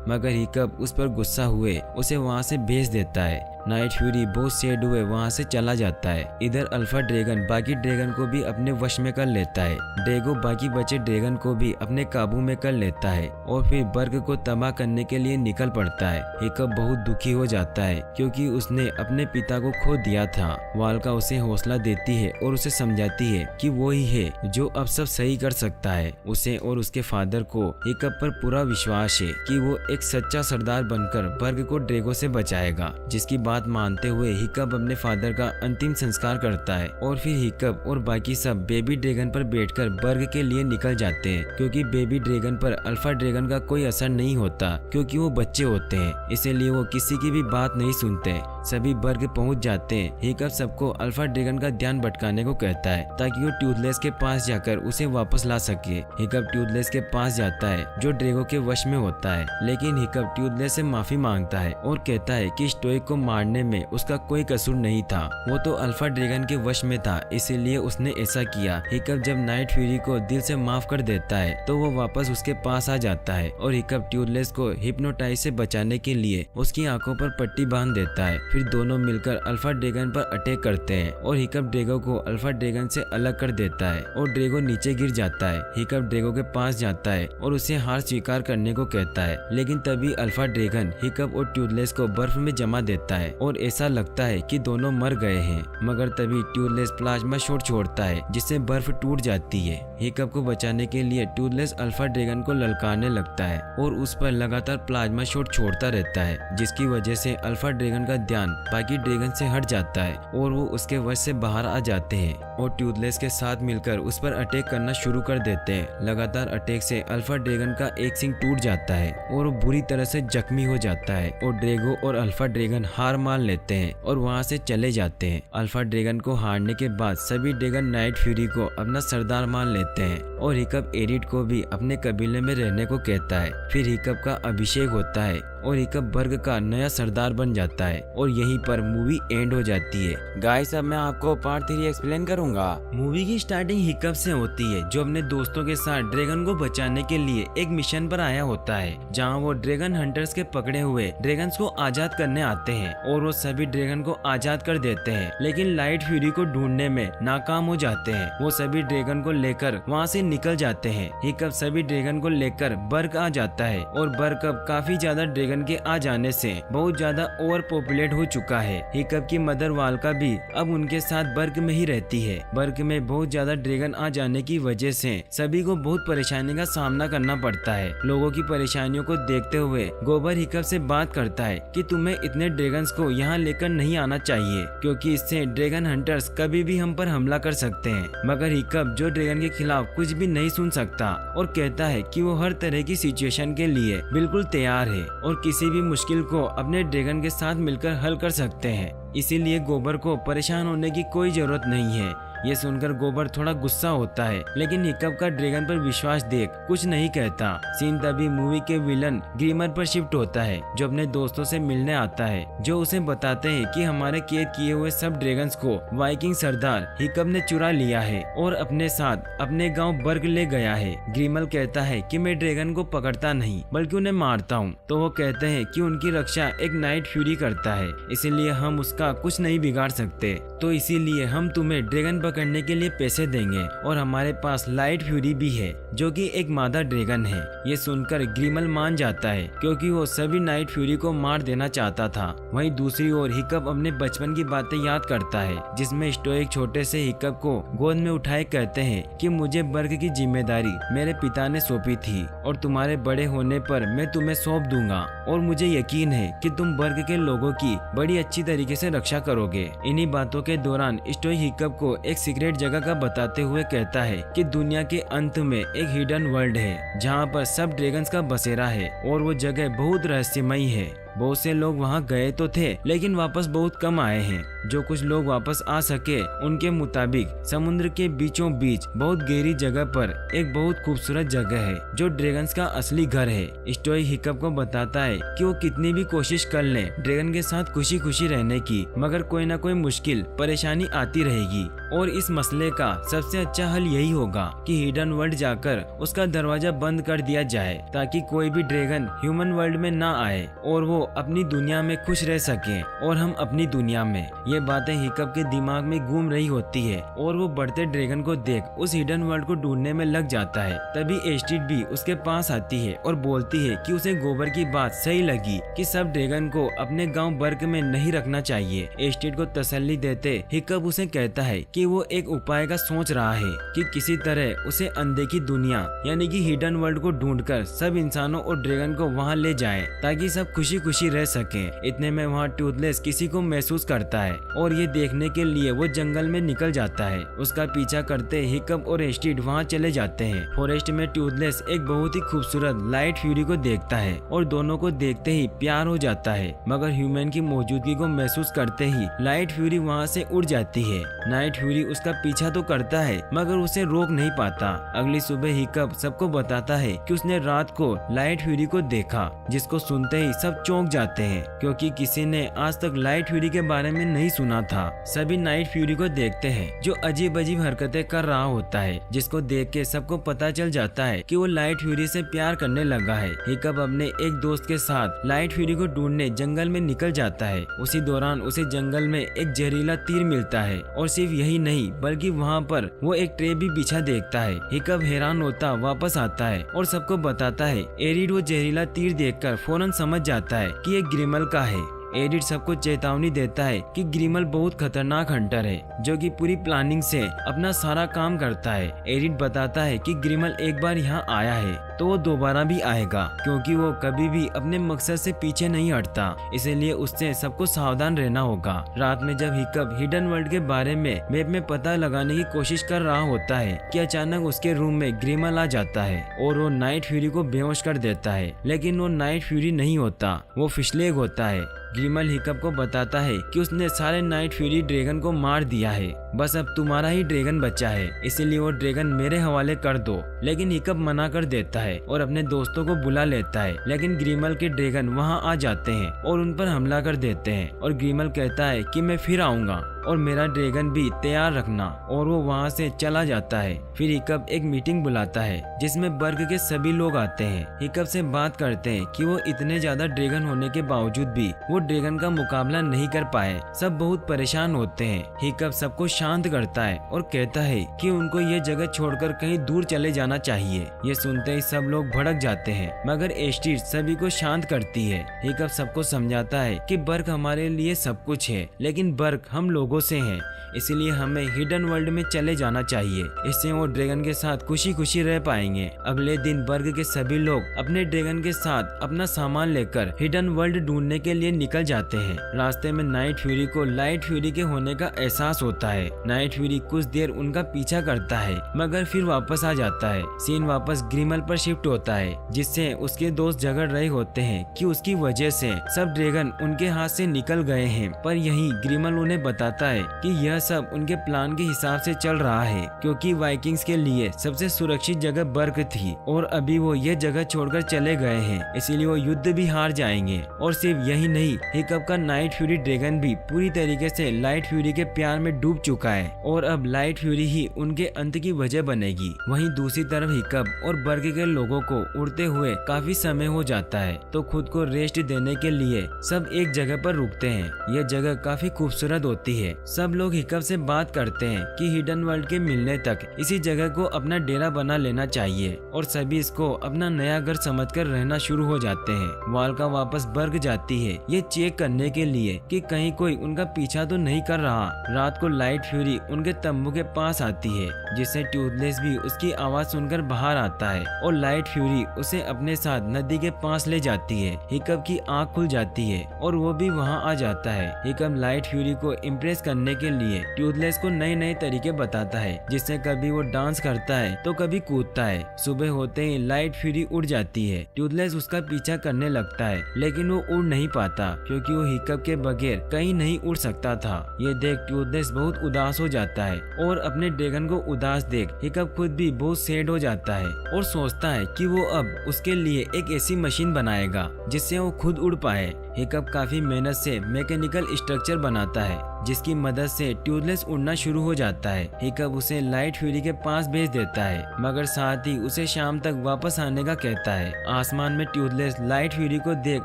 मगर हिकअप उस पर गुस्सा हुए उसे वहाँ से भेज देता है। नाइट फ्यूरी बहुत सैड हुए वहाँ से चला जाता है। इधर अल्फा ड्रैगन बाकी ड्रैगन को भी अपने वश में कर लेता है। ड्रैगो बाकी बचे ड्रैगन को भी अपने काबू में कर लेता है और फिर बर्ग को तबाह करने के लिए निकल पड़ता है। हिकअप बहुत दुखी हो जाता है क्योंकि उसने अपने पिता को खो दिया था। वाल्का उसे हौसला देती है और उसे समझाती है कि वो ही है जो अब सब सही कर सकता है। उसे और उसके फादर को हिकअप पर पूरा विश्वास है कि वो एक सच्चा सरदार बनकर बर्ग को ड्रैगो से बचाएगा। जिसकी बात मानते हुए हिकअप अपने फादर का अंतिम संस्कार करता है और फिर हिकअप और बाकी सब बेबी ड्रैगन पर बैठकर बर्ग के लिए निकल जाते हैं, क्योंकि बेबी ड्रैगन पर अल्फा ड्रैगन का कोई असर नहीं होता क्योंकि वो बच्चे होते हैं, इसीलिए वो किसी की भी बात नहीं सुनते। सभी बर्ग पहुंच जाते हैं। हिकअप सबको अल्फा ड्रैगन का ध्यान भटकाने को कहता है ताकि वो ट्यूथलेस के पास जाकर उसे वापस ला सके। हिकअप ट्यूथलेस के पास जाता है जो ड्रैगो के वश में होता है, लेकिन हिकअप ट्यूथलेस से माफी मांगता है और कहता है कि स्टोइक को मारने में उसका कोई कसूर नहीं था, वो तो अल्फा ड्रैगन के वश में था, इसीलिए उसने ऐसा किया। हिकअप जब नाइट फ्यूरी को दिल से माफ कर देता है तो वो वापस उसके पास आ जाता है और हिकअप ट्यूथलेस को हिप्नोटाइज से बचाने के लिए उसकी आंखों पर पट्टी बांध देता है। फिर दोनों मिलकर अल्फा ड्रैगन पर अटैक करते हैं और हिकअप ड्रैगो को अल्फा ड्रैगन से अलग कर देता है और ड्रैगो नीचे गिर जाता है। हिकअप ड्रैगो के पास जाता है और उसे हार स्वीकार करने को कहता है, लेकिन तभी अल्फा ड्रैगन हिकअप और ट्यूथलेस को बर्फ में जमा देता है और ऐसा लगता है कि दोनों मर गए हैं, मगर तभी ट्यूथलेस प्लाज्मा शॉट छोड़ता है जिससे बर्फ टूट जाती है। हिकअप को बचाने के लिए ट्यूथलेस अल्फा ड्रैगन को ललकारने लगता है और उस पर लगातार प्लाज्मा शॉट छोड़ता रहता है, जिसकी वजह से अल्फा ड्रैगन का ध्यान बाकी ड्रैगन से हट जाता है और वो उसके वश से बाहर आ जाते हैं और ट्यूथलेस के साथ मिलकर उस पर अटैक करना शुरू कर देते हैं। लगातार अटैक से अल्फा ड्रैगन का एक सिंग टूट जाता है और वो बुरी तरह से जख्मी हो जाता है और ड्रैगो और अल्फा ड्रैगन हार मान लेते हैं और वहाँ से चले जाते हैं। अल्फा ड्रैगन को हारने के बाद सभी ड्रैगन नाइट फ्यूरी को अपना सरदार मान लेते हैं और हिकअप एरिड को भी अपने कबीले में रहने को कहता है। फिर हिकअप का अभिषेक होता है और हिकअप बर्ग का नया सरदार बन जाता है और यहीं पर मूवी एंड हो जाती है। गाइस, अब मैं आपको पार्ट 3 एक्सप्लेन करूंगा। मूवी की स्टार्टिंग हिकअप से होती है जो अपने दोस्तों के साथ ड्रैगन को बचाने के लिए एक मिशन पर आया होता है, जहां वो ड्रैगन हंटर्स के पकड़े हुए ड्रैगन्स को आजाद करने आते हैं और वो सभी ड्रैगन को आजाद कर देते हैं, लेकिन लाइट फ्यूरी को ढूंढने में नाकाम हो जाते हैं। वो सभी ड्रैगन को लेकर वहाँ से निकल जाते हैं। हिकअप सभी ड्रैगन को लेकर बर्ग आ जाता है और बर्ग अब काफी ज्यादा ड्रैगन के आ जाने से बहुत ज्यादा ओवर पॉपुलेट हो चुका है। हिकअप की मदर वाल्का भी अब उनके साथ बर्ग में ही रहती है। बर्ग में बहुत ज्यादा ड्रैगन आ जाने की वजह से सभी को बहुत परेशानी का सामना करना पड़ता है। लोगों की परेशानियों को देखते हुए गोबर हिकअप से बात करता है कि तुम्हें इतने ड्रैगन्स को यहाँ लेकर नहीं आना चाहिए, क्योंकि इससे ड्रैगन हंटर्स कभी भी हम पर हमला कर सकते हैं। मगर हिकअप जो ड्रैगन के खिलाफ कुछ भी नहीं सुन सकता और कहता है कि वो हर तरह की सिचुएशन के लिए बिल्कुल तैयार है और किसी भी मुश्किल को अपने ड्रैगन के साथ मिलकर हल कर सकते हैं। इसीलिए गोबर को परेशान होने की कोई जरूरत नहीं है। ये सुनकर गोबर थोड़ा गुस्सा होता है, लेकिन हिकअप का ड्रैगन पर विश्वास देख कुछ नहीं कहता। सीन तभी मूवी के विलन ग्रीमर पर शिफ्ट होता है, जो अपने दोस्तों से मिलने आता है, जो उसे बताते हैं कि हमारे कैद किए हुए सब ड्रैगन्स को वाइकिंग सरदार हिकअप ने चुरा लिया है और अपने साथ अपने गांव बर्ग ले गया है। ग्रीमर कहता है कि मैं ड्रैगन को पकड़ता नहीं बल्कि उन्हें मारता हूँ। तो वो कहते हैं कि उनकी रक्षा एक नाइट फ्यूरी करता है, इसीलिए हम उसका कुछ नहीं बिगाड़ सकते। तो इसीलिए हम तुम्हें ड्रैगन पकड़ने के लिए पैसे देंगे और हमारे पास लाइट फ्यूरी भी है जो कि एक मादा ड्रैगन है। ये सुनकर ग्रीमल मान जाता है क्योंकि वो सभी नाइट फ्यूरी को मार देना चाहता था। वहीं दूसरी ओर हिकअप अपने बचपन की बातें याद करता है, जिसमें स्टोइक छोटे से हिकअप को गोद में उठाए कहते हैं कि मुझे बर्ग की जिम्मेदारी मेरे पिता ने सौंपी थी और तुम्हारे बड़े होने पर मैं तुम्हें सौंप दूंगा और मुझे यकीन है कि तुम बर्ग के लोगों की बड़ी अच्छी तरीके से रक्षा करोगे। इन्हीं बातों के दौरान स्टोइक हिकअप को एक सीक्रेट जगह का बताते हुए कहता है कि दुनिया के अंत में एक हिडन वर्ल्ड है जहाँ पर सब ड्रैगन्स का बसेरा है और वो जगह बहुत रहस्यमयी है। बहुत से लोग वहाँ गए तो थे लेकिन वापस बहुत कम आए हैं। जो कुछ लोग वापस आ सके उनके मुताबिक समुद्र के बीचों बीच बहुत गहरी जगह पर एक बहुत खूबसूरत जगह है जो ड्रैगन्स का असली घर है। स्टोई हिकअप को बताता है कि वो कितनी भी कोशिश कर ले ड्रैगन के साथ खुशी खुशी रहने की, मगर कोई ना कोई मुश्किल परेशानी आती रहेगी और इस मसले का सबसे अच्छा हल यही होगा कि हिडन वर्ल्ड जाकर उसका दरवाजा बंद कर दिया जाए ताकि कोई भी ड्रैगन ह्यूमन वर्ल्ड में ना आए और वो अपनी दुनिया में खुश रह सके और हम अपनी दुनिया में। ये बातें हिकअप के दिमाग में घूम रही होती है और वो बढ़ते ड्रैगन को देख उस हिडन वर्ल्ड को ढूंढने में लग जाता है। तभी एस्ट्रिड भी उसके पास आती है और बोलती है कि उसे गोबर की बात सही लगी कि सब ड्रैगन को अपने गांव बर्ग में नहीं रखना चाहिए। एस्ट्रिड को तसल्ली देते हिकअप उसे कहता है कि वो एक उपाय का सोच रहा है कि किसी तरह उसे अनदेखी दुनिया यानी कि हिडन वर्ल्ड को ढूंढकर सब इंसानों और ड्रैगन को वहां ले जाए ताकि सब खुशी खुशी रह सके। इतने में वहां टूथलेस किसी को महसूस करता है और ये देखने के लिए वो जंगल में निकल जाता है। उसका पीछा करते हिकअप और एस्ट्रिड वहाँ चले जाते हैं। फॉरेस्ट में टूथलेस एक बहुत ही खूबसूरत लाइट फ्यूरी को देखता है और दोनों को देखते ही प्यार हो जाता है, मगर ह्यूमन की मौजूदगी को महसूस करते ही लाइट फ्यूरी वहाँ से उड़ जाती है। नाइट फ्यूरी उसका पीछा तो करता है मगर उसे रोक नहीं पाता। अगली सुबह हिकअप सबको बताता है कि उसने रात को लाइट फ्यूरी को देखा, जिसको सुनते ही सब चौंक जाते हैं क्योंकि किसी ने आज तक लाइट फ्यूरी के बारे में नहीं सुना था। सभी नाइट फ्यूरी को देखते हैं जो अजीब अजीब हरकतें कर रहा होता है, जिसको देख के सबको पता चल जाता है कि वो लाइट फ्यूरी से प्यार करने लगा है। हिकअप अपने एक दोस्त के साथ लाइट फ्यूरी को ढूंढने जंगल में निकल जाता है। उसी दौरान उसे जंगल में एक जहरीला तीर मिलता है और सिर्फ यही नहीं बल्कि वहाँ पर वो एक ट्रे भी बिछा देखता है। हिकअप हैरान होता वापस आता है और सबको बताता है। एरिड वो जहरीला तीर देखकर फौरन समझ जाता है कि ये ग्रिमल का है। एडिट सबको चेतावनी देता है कि ग्रिमल बहुत खतरनाक हंटर है जो कि पूरी प्लानिंग से अपना सारा काम करता है। एडिट बताता है कि ग्रिमल एक बार यहाँ आया है तो वो दोबारा भी आएगा क्योंकि वो कभी भी अपने मकसद से पीछे नहीं हटता, इसलिए उससे सबको सावधान रहना होगा। रात में जब हिकअप हिडन वर्ल्ड के बारे में मैप में पता लगाने की कोशिश कर रहा होता है कि अचानक उसके रूम में ग्रिमल आ जाता है और वो नाइट फ्यूरी को बेहोश कर देता है, लेकिन वो नाइट फ्यूरी नहीं होता, वो फिशलेग होता है। ग्रिमल हिकअप को बताता है कि उसने सारे नाइट फ्यूरी ड्रैगन को मार दिया है, बस अब तुम्हारा ही ड्रैगन बचा है, इसीलिए वो ड्रैगन मेरे हवाले कर दो। लेकिन हिकअप मना कर देता है और अपने दोस्तों को बुला लेता है, लेकिन ग्रिमल के ड्रैगन वहां आ जाते हैं और उन पर हमला कर देते हैं और ग्रिमल कहता है कि मैं फिर आऊंगा और मेरा ड्रैगन भी तैयार रखना, और वो वहाँ से चला जाता है। फिर हिकअप एक मीटिंग बुलाता है जिसमें बर्ग के सभी लोग आते हैं। हिकअप से बात करते हैं कि वो इतने ज्यादा ड्रैगन होने के बावजूद भी वो ड्रैगन का मुकाबला नहीं कर पाए। सब बहुत परेशान होते हैं। हिकअप सबको शांत करता है और कहता है कि उनको ये जगह छोड़कर कहीं दूर चले जाना चाहिए। ये सुनते ही सब लोग भड़क जाते हैं, मगर एस्ट्रिड सभी को शांत करती है। हिकअप सबको समझाता है कि बर्ग हमारे लिए सब कुछ है, लेकिन बर्ग हम लोगों से हैं, इसलिए हमें हिडन वर्ल्ड में चले जाना चाहिए। इससे वो ड्रैगन के साथ खुशी खुशी रह पाएंगे। अगले दिन बर्ग के सभी लोग अपने ड्रैगन के साथ अपना सामान लेकर हिडन वर्ल्ड ढूंढने के लिए निकल जाते हैं। रास्ते में नाइट फ्यूरी को लाइट फ्यूरी के होने का एहसास होता है। नाइट फ्यूरी कुछ देर उनका पीछा करता है मगर फिर वापस आ जाता है। सीन वापस ग्रिमल पर शिफ्ट होता है, जिससे उसके दोस्त झगड़ रहे होते हैं कि उसकी वजह से सब ड्रैगन उनके हाथ से निकल गए हैं, पर यही ग्रिमल उन्हें बताता है कि यह सब उनके प्लान के हिसाब से चल रहा है, क्योंकि वाइकिंग्स के लिए सबसे सुरक्षित जगह बर्ग थी और अभी वो ये जगह छोड़कर चले गए हैं, इसीलिए वो युद्ध भी हार जाएंगे। और सिर्फ यही नहीं, हिकअप का नाइट फ्यूरी ड्रैगन भी पूरी तरीके से लाइट फ्यूरी के प्यार में डूब चुका है और अब लाइट फ्यूरी ही उनके अंत की वजह बनेगी। वहीं दूसरी तरफ हिकअप और बर्ग के लोगों को उड़ते हुए काफी समय हो जाता है, तो खुद को रेस्ट देने के लिए सब एक जगह पर रुकते हैं। यह जगह काफी खूबसूरत होती है। सब लोग हिकअप से बात करते हैं कि हिडन वर्ल्ड के मिलने तक इसी जगह को अपना डेरा बना लेना चाहिए और सभी इसको अपना नया घर समझकर रहना शुरू हो जाते हैं। वाल्का वापस बर्ग जाती है ये चेक करने के लिए कि कहीं कोई उनका पीछा तो नहीं कर रहा। रात को लाइट फ्यूरी उनके तंबू के पास आती है, जिससे टूथलेस भी उसकी आवाज सुनकर बाहर आता है और लाइट फ्यूरी उसे अपने साथ नदी के पास ले जाती है। हिकअप की आँख खुल जाती है और वो भी वहाँ आ जाता है। हिकअप लाइट फ्यूरी को इम्प्रेस इम्प्रेस करने के लिए ट्यूथलेस को नए नए तरीके बताता है, जिससे कभी वो डांस करता है तो कभी कूदता है। सुबह होते ही लाइट फ्यूरी उड़ जाती है। ट्यूथलेस उसका पीछा करने लगता है, लेकिन वो उड़ नहीं पाता क्योंकि वो हिकअप के बगैर कहीं नहीं उड़ सकता था। ये देख ट्यूथलेस बहुत उदास हो जाता है और अपने ड्रैगन को उदास देख हिकअप खुद भी बहुत सैड हो जाता है और सोचता है कि वो अब उसके लिए एक ऐसी मशीन बनाएगा जिससे वो खुद उड़ पाए। हिकअप काफी मेहनत से मैकेनिकल स्ट्रक्चर बनाता है जिसकी मदद से ट्यूथलेस उड़ना शुरू हो जाता है। हिकअप उसे लाइट फ्यूरी के पास भेज देता है, मगर साथ ही उसे शाम तक वापस आने का कहता है। आसमान में ट्यूथलेस लाइट फ्यूरी को देख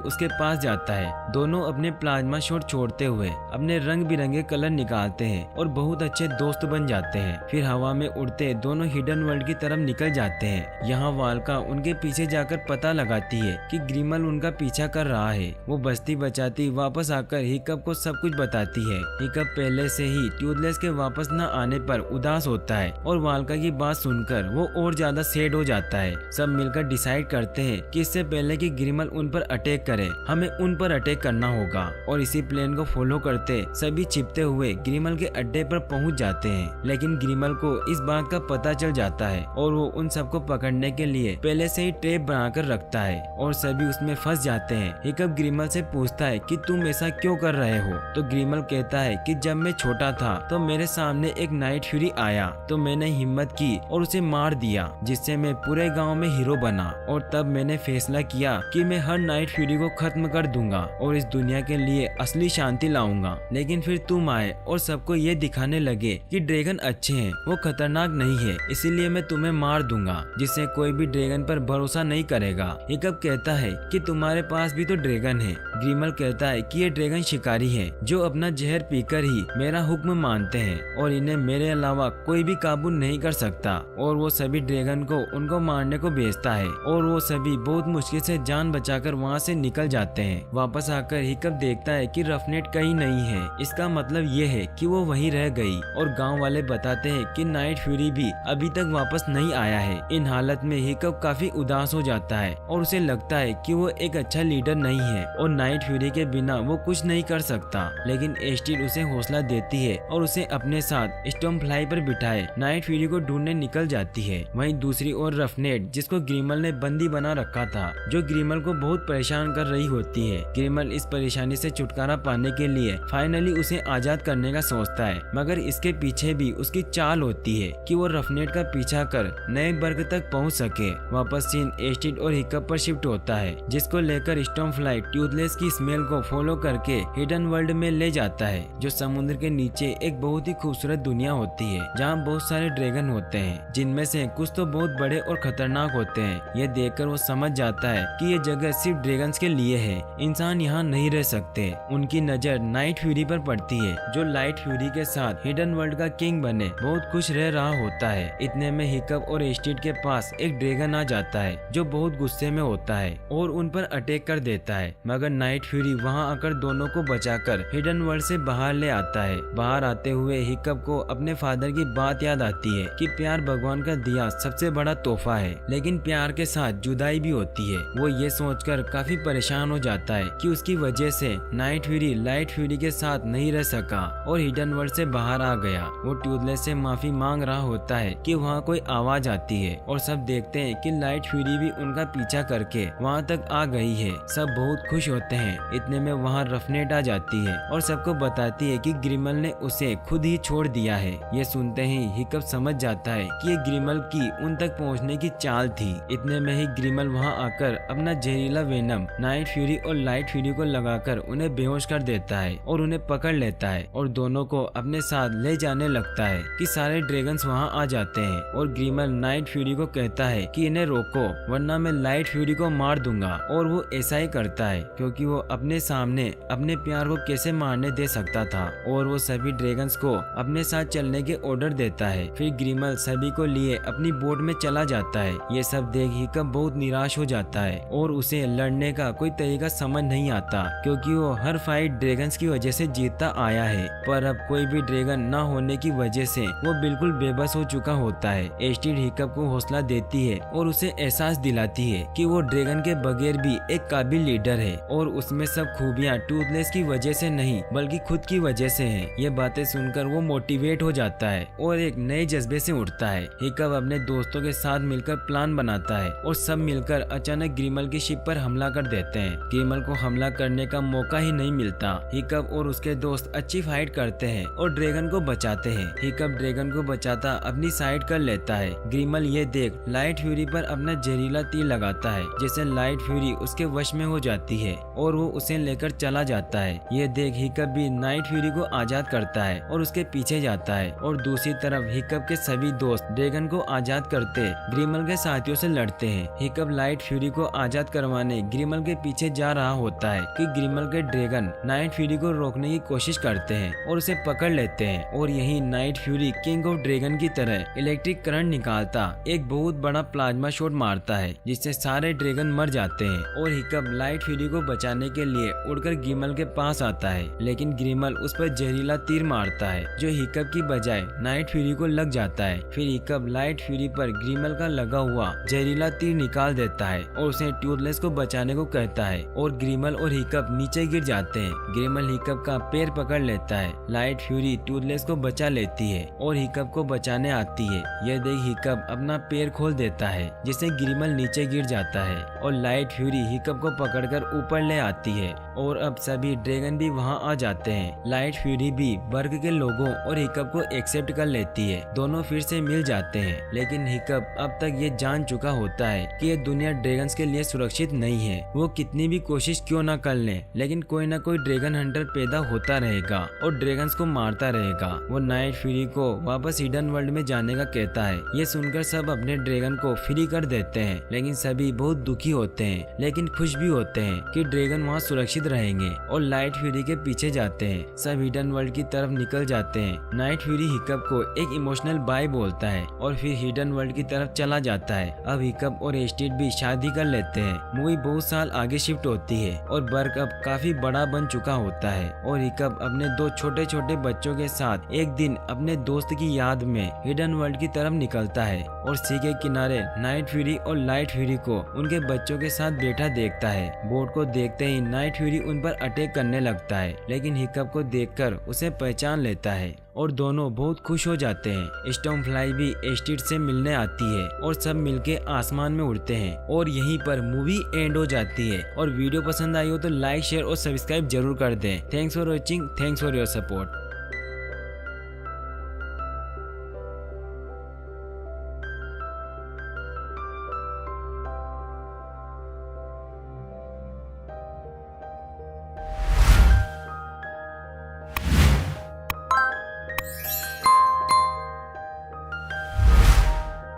उसके पास जाता है। दोनों अपने प्लाज्मा शॉट छोड़ते हुए अपने रंग बिरंगे कलर निकालते हैं और बहुत अच्छे दोस्त बन जाते हैं। फिर हवा में उड़ते दोनों हिडन वर्ल्ड की तरफ निकल जाते हैं। यहाँ वाल्का उनके पीछे जाकर पता लगाती है कि ग्रिमल उनका पीछा कर रहा है। वो बचती बचाती वापस आकर हिकअप को सब कुछ बताती है। हिकअप पहले से ही ट्यूथलेस के वापस न आने पर उदास होता है और वाल्का की बात सुनकर वो और ज्यादा सैड हो जाता है। सब मिलकर डिसाइड करते हैं कि इससे पहले कि ग्रिमल उन पर अटैक करे, हमें उन पर अटैक करना होगा और इसी प्लान को फॉलो करते सभी छिपते हुए ग्रिमल के अड्डे पर पहुंच जाते हैं। लेकिन ग्रिमल को इस बात का पता चल जाता है और वो उन सबको पकड़ने के लिए पहले से ही ट्रैप बनाकर रखता है और सभी उसमें फंस जाते हैं। हिकअप ग्रिमल से पूछता है कि तुम ऐसा क्यों कर रहे हो, तो ग्रिमल कहता है कि जब मैं छोटा था तो मेरे सामने एक नाइट फ्यूरी आया तो मैंने हिम्मत की और उसे मार दिया, जिससे मैं पूरे गांव में हीरो बना और तब मैंने फैसला किया कि मैं हर नाइट फ्यूरी को खत्म कर दूंगा और इस दुनिया के लिए असली शांति लाऊंगा। लेकिन फिर तुम आए और सबको ये दिखाने लगे कि ड्रैगन अच्छे हैं, वो खतरनाक नहीं है, इसीलिए मैं तुम्हें मार दूंगा, जिससे कोई भी ड्रैगन पर भरोसा नहीं करेगा। हिकअप कहता है कि तुम्हारे पास भी तो ड्रैगन है। ग्रिमल कहता है कि ये ड्रैगन शिकारी है जो अपना जहर पीकर ही मेरा हुक्म मानते हैं और इन्हें मेरे अलावा कोई भी काबू नहीं कर सकता, और वो सभी ड्रैगन को उनको मारने को भेजता है और वो सभी बहुत मुश्किल से जान बचाकर वहाँ से निकल जाते हैं। वापस आकर हिकअप देखता है कि रफनेट कहीं नहीं है। इसका मतलब ये है कि वो वहीं रह गई और गांव वाले बताते हैं कि नाइट फ्यूरी भी अभी तक वापस नहीं आया है। इन हालत में हिकअप काफी उदास हो जाता है और उसे लगता है कि वो एक अच्छा लीडर नहीं है और नाइट फ्यूरी के बिना वो कुछ नहीं कर सकता। लेकिन एस्टिड उसे हौसला देती है और उसे अपने साथ स्टॉर्मफ्लाई पर बिठाए नाइट फ्यूरी को ढूंढने निकल जाती है। वहीं दूसरी ओर रफनेट, जिसको ग्रिमल ने बंदी बना रखा था, जो ग्रिमल को बहुत परेशान कर रही होती है। ग्रिमल इस परेशानी से छुटकारा पाने के लिए फाइनली उसे आजाद करने का सोचता है, मगर इसके पीछे भी उसकी चाल होती है कि वो रफनेट का पीछा कर नए वर्ग तक पहुंच सके। वापस सीन एस्टिड और हिकअप पर शिफ्ट होता है, जिसको लेकर स्टॉर्मफ्लाई ट्यूथलेस की स्मेल को फॉलो करके हिडन वर्ल्ड में ले जाता है, जो समुद्र के नीचे एक बहुत ही खूबसूरत दुनिया होती है जहाँ बहुत सारे ड्रैगन होते हैं, जिनमें से कुछ तो बहुत बड़े और खतरनाक होते हैं। ये देखकर वो समझ जाता है कि ये जगह सिर्फ ड्रैगन्स के लिए है, इंसान यहाँ नहीं रह सकते। उनकी नजर नाइट फ्यूरी पर पड़ती है, जो लाइट फ्यूरी के साथ हिडन वर्ल्ड का किंग बने बहुत खुश रह रहा होता है। इतने में हिकअप और एस्टिड के पास एक ड्रैगन आ जाता है जो बहुत गुस्से में होता है और उन पर अटैक कर देता है, मगर नाइट फ्यूरी वहाँ आकर दोनों को बचाकर हिडन वर्ल्ड से बाहर ले आता है। बाहर आते हुए हिकअप को अपने फादर की बात याद आती है कि प्यार भगवान का दिया सबसे बड़ा तोहफा है, लेकिन प्यार के साथ जुदाई भी होती है। वो ये सोचकर काफी परेशान हो जाता है कि उसकी वजह से नाइट फ्यूरी लाइट फ्यूरी के साथ नहीं रह सका और हिडन वर्ल्ड से बाहर आ गया। वो ट्यूथलेस से माफी मांग रहा होता है कि वहाँ कोई आवाज आती है और सब देखते हैं कि लाइट फ्यूरी भी उनका पीछा करके वहाँ तक आ गई है। सब बहुत खुश होते हैं। इतने में वहाँ रफनेट आ जाती है और सबको बताती है कि ग्रिमल ने उसे खुद ही छोड़ दिया है। ये सुनते ही हिकअप समझ जाता है कि ये ग्रिमल की उन तक पहुंचने की चाल थी। इतने में ही ग्रिमल वहां आकर अपना जहरीला वेनम नाइट फ्यूरी और लाइट फ्यूरी को लगाकर उन्हें बेहोश कर देता है और उन्हें पकड़ लेता है और दोनों को अपने साथ ले जाने लगता है कि सारे ड्रैगन्स वहां आ जाते हैं और ग्रिमल नाइट फ्यूरी को कहता है कि इन्हें रोको वरना मैं लाइट फ्यूरी को मार दूंगा, और वो ऐसा ही करता है क्योंकि वो अपने सामने अपने प्यार को कैसे मारने दे सकता था, और वो सभी ड्रैगन्स को अपने साथ चलने के ऑर्डर देता है। फिर ग्रिमल सभी को लिए अपनी बोट में चला जाता है। ये सब देख हिकअप बहुत निराश हो जाता है और उसे लड़ने का कोई तरीका समझ नहीं आता, क्योंकि वो हर फाइट ड्रैगन्स की वजह से जीतता आया है, पर अब कोई भी ड्रैगन न होने की वजह से वो बिल्कुल बेबस हो चुका होता है। एस्टिड हिकअप को हौसला देती है और उसे एहसास दिलाती है कि वो ड्रैगन के बगैर भी एक काबिल लीडर है और उसमें सब खूबियाँ टूथलेस की वजह से नहीं बल्कि खुद की वजह से हैं। ये बातें सुनकर वो मोटिवेट हो जाता है और एक नए जज्बे से उठता है। हिकअप अपने दोस्तों के साथ मिलकर प्लान बनाता है और सब मिलकर अचानक ग्रिमल की शिप पर हमला कर देते हैं। ग्रिमल को हमला करने का मौका ही नहीं मिलता। हिकअप और उसके दोस्त अच्छी फाइट करते हैं और ड्रैगन को बचाते हैं। हिकअप ड्रैगन को बचाता अपनी साइड कर लेता है। ग्रिमल ये देख लाइट फ्यूरी पर अपना जहरीला तीर लगाता है, जिससे लाइट फ्यूरी उसके वश में हो जाती है और वो उसे लेकर चला जाता है। ये देख हिकअप भी नाइट फ्यूरी को आजाद करता है और उसके पीछे जाता है और दूसरी तरफ हिकअप के सभी दोस्त ड्रैगन को आजाद करते ग्रिमल के साथियों से लड़ते हैं। हिकअप लाइट फ्यूरी को आजाद करवाने ग्रिमल के पीछे जा रहा होता है कि ग्रिमल के ड्रैगन नाइट फ्यूरी को रोकने की कोशिश करते हैं और उसे पकड़ लेते हैं और यही night fury king of dragon की तरह इलेक्ट्रिक करंट निकालता एक बहुत बड़ा प्लाज्मा शॉट मारता है, जिससे सारे ड्रैगन मर जाते हैं और हिकअप लाइट फ्यूरी को बचाने के लिए उड़कर ग्रिमल के पास आता है, लेकिन ग्रिमल उस पर जहरीला तीर मारता है जो हिकअप की बजाय नाइट फ्यूरी को लग जाता है। फिर हिकअप लाइट फ्यूरी पर ग्रिमल का लगा हुआ जहरीला तीर निकाल देता है और उसे टूथलेस को बचाने को कहता है और ग्रिमल और हिकअप नीचे गिर जाते हैं। ग्रिमल हिकअप का पैर पकड़ लेता है। लाइट फ्यूरी टूथलेस को बचा लेती है और हिकअप को बचाने आती है। यह देख हिकअप अपना पैर खोल देता है, जिससे ग्रिमल नीचे गिर जाता है और लाइट फ्यूरी हिकअप को पकड़कर ऊपर ले आती है और अब सभी ड्रैगन भी वहां आ जाते हैं। लाइट फ्यूरी भी बर्ग के लोगों और हिकअप को एक्सेप्ट कर लेती है। दोनों फिर से मिल जाते हैं, लेकिन हिकअप अब तक ये जान चुका होता है कि ये दुनिया ड्रैगन्स के लिए सुरक्षित नहीं है। वो कितनी भी कोशिश क्यों न कर ले, लेकिन कोई न कोई ड्रैगन हंटर पैदा होता रहेगा और ड्रैगन्स को मारता रहेगा। वो नाइट फ्यूरी को वापस हिडन वर्ल्ड में जाने का कहता है। ये सुनकर सब अपने ड्रैगन को फ्री कर देते हैं, लेकिन सभी बहुत दुखी होते हैं लेकिन खुश भी होते हैं कि ड्रैगन वहाँ सुरक्षित रहेंगे और लाइट फ्यूरी के पीछे जाते हैं। सब हिडन वर्ल्ड की तरफ निकल जाते हैं। नाइट फ्यूरी हिकअप को एक इमोशनल बाय बोलता है और फिर हिडन वर्ल्ड की तरफ चला जाता है। अब हिकअप और एस्टेड भी शादी कर लेते हैं। मूवी बहुत साल आगे शिफ्ट होती है और बर्ग अब काफी बड़ा बन चुका होता है और हिकअप अपने दो छोटे छोटे बच्चों के साथ एक दिन अपने दोस्त की याद में हिडन वर्ल्ड की तरफ निकलता है और सी के किनारे नाइट फ्यूरी और लाइट फ्यूरी को उनके बच्चों के साथ बैठा देखता है। बोट को देखते ही नाइट फ्यूरी उन पर अटैक करने लगता है, लेकिन हिकअप को देखकर उसे पहचान लेता है और दोनों बहुत खुश हो जाते हैं। स्टॉर्मफ्लाई भी एस्टेड से मिलने आती है और सब मिलके आसमान में उड़ते हैं और यहीं पर मूवी एंड हो जाती है। और वीडियो पसंद आई हो तो लाइक शेयर और सब्सक्राइब जरूर कर दें। Thanks for watching, thanks for your support.